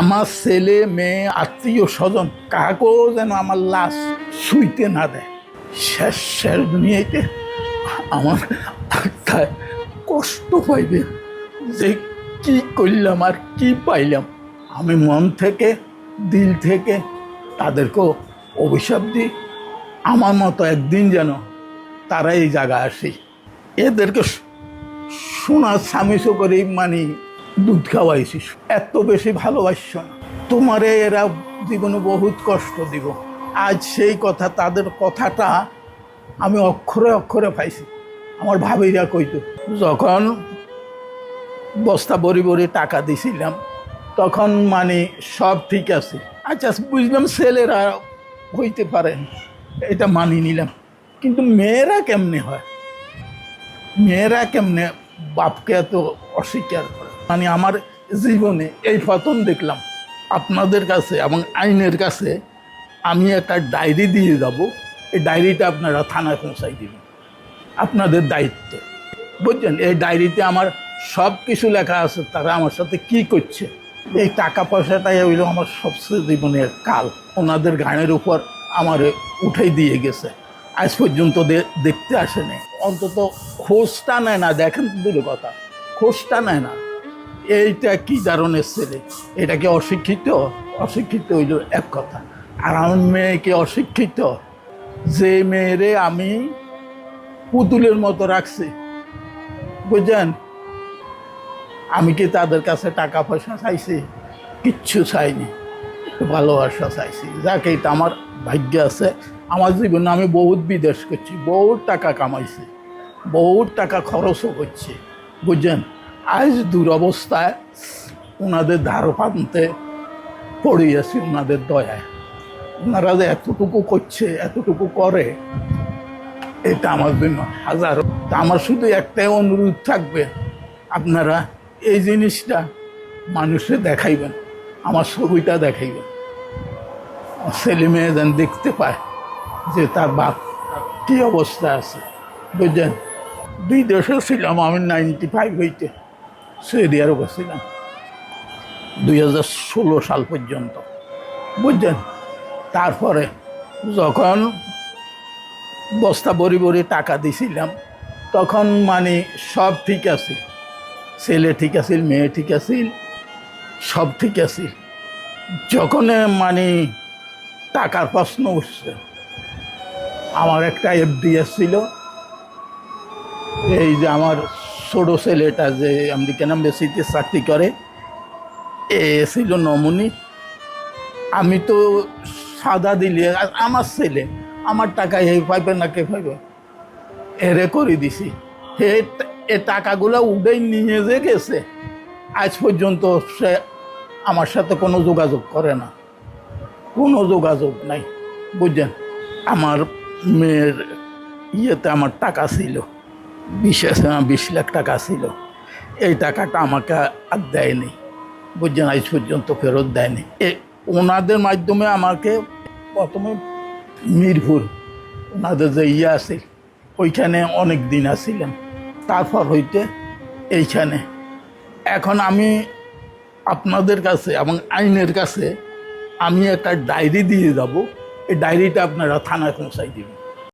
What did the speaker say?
আমার ছেলে মেয়ে আত্মীয় স্বজন কাকেও যেন আমার লাশ শুইতে না দেয়। শেষ শেষ দুনিয়াতে আমার আত্মায় কষ্ট পাইবে যে কি করলাম আর কি পাইলাম। আমি মন থেকে দিল থেকে তাদেরকেও অভিশাপ দিই, আমার মতো একদিন যেন তারা এই জায়গায় আসে। এদেরকে সোনার স্বামীসো করে মানে দুধ খাওয়াইছি, এত বেশি ভালোবাসছ না তোমারে, এরা জীবনে বহুত কষ্ট দিব। আজ সেই কথা, তাদের কথাটা আমি অক্ষরে অক্ষরে পাইছি। আমার ভাবিরা কইতো যখন বস্তা বড়ি বড়ি টাকা দিছিলাম তখন মানে সব ঠিক আছে, আচ্ছা বুঝলাম ছেলেরা হইতে পারে, এটা মানি নিলাম। কিন্তু মেয়েরা কেমনে হয়, মেয়েরা কেমনে বাপকে এত অস্বীকার করে? মানে আমার জীবনে এই প্রথম দেখলাম আপনাদের কাছে এবং আইনের কাছে আমি একটা ডায়েরি দিয়ে যাব, এই ডায়েরিটা আপনারা থানায় পৌঁছাই দিবেন, আপনাদের দায়িত্ব, বুঝছেন? এই ডায়েরিতে আমার সব কিছু লেখা আছে, তারা আমার সাথে কি করছে। এই টাকা পয়সাটাই হইল আমার সবচেয়ে জীবনের কাল। ওনাদের গানের উপর আমার উঠাই দিয়ে গেছে, আজ পর্যন্ত দেখতে আসেনি, অন্তত খোঁজটা নেয় না। দেখেন দূরে কথা, খোঁজটা নেয় না। এইটা কি ধরনের ছেলে? এটা কি অশিক্ষিত? অশিক্ষিত হইল এক কথা, আর আমার মেয়েকে অশিক্ষিত, যে মেয়েরে আমি পুতুলের মতো রাখছি, বুঝছেন? আমি কি তাদের কাছে টাকা পয়সা চাইছি? কিচ্ছু চাইনি, ভালোবাসা চাইছি। যাকে এটা আমার ভাগ্য আছে। আমার জীবনে আমি বহুত বিদেশ করছি, বহুত টাকা কামাইছি, বহুত টাকা খরচও করছি, বুঝছেন? আজ দুরবস্থায় ওনাদের ধারপান্তে পড়িয়েছি, ওনাদের দয়ায়। ওনারা যে এতটুকু করছে, এতটুকু করে, এটা আমার জন্য হাজারো। আমার শুধু একটাই অনুরোধ থাকবে, আপনারা এই জিনিসটা মানুষে দেখাইবেন, আমার ছবিটা দেখাইবেন, ছেলে মেয়ে যেন দেখতে পায় যে তার বাপ কী অবস্থা আছে, বুঝছেন? বিদেশে ছিলাম আমি 95 হইতে, সৌদি আরবে ছিলাম 2016 সাল পর্যন্ত, বুঝছেন? তারপরে যখন বস্তা বড়ি বড়ি টাকা দিছিলাম তখন মানে সব ঠিক আছে, ছেলে ঠিক আছিল, মেয়ে ঠিক আছিল, সব ঠিক আছে। যখন মানে টাকার প্রশ্ন উঠছে, আমার একটা এফডিএস ছিল, এই যে আমার ছোট ছেলেটা যে আমেরিকান এম্বাসিতে চাকরি করে, এ ছিল নমুনি। আমি তো সাদা দিলে আমার ছেলে আমার টাকা এই পাইবে না কে পাইবে, এরে করে দিছি। এ টাকাগুলো উঠেই নিয়ে যে গেছে, আজ পর্যন্ত সে আমার সাথে কোনো যোগাযোগ করে না, কোনো যোগাযোগ নাই, বুঝছেন? আমার মেয়ের ইয়েতে আমার টাকা ছিল 20 লাখ টাকা ছিল, এই টাকাটা আমাকে আর দেয়নি, বুঝছেন? আজ পর্যন্ত ফেরত দেয়নি। ওনাদের মাধ্যমে আমাকে প্রথমে মিরপুর ওনাদের যে ইয়ে আছে ওইখানে অনেক দিন আসছিলেন, তারপর হইতে এইখানে। এখন আমি আপনাদের কাছে এবং আইনের কাছে আমি একটা ডায়েরি দিয়ে যাব, এই ডায়েরিটা আপনারা থানায় পৌঁছাই দিবেন।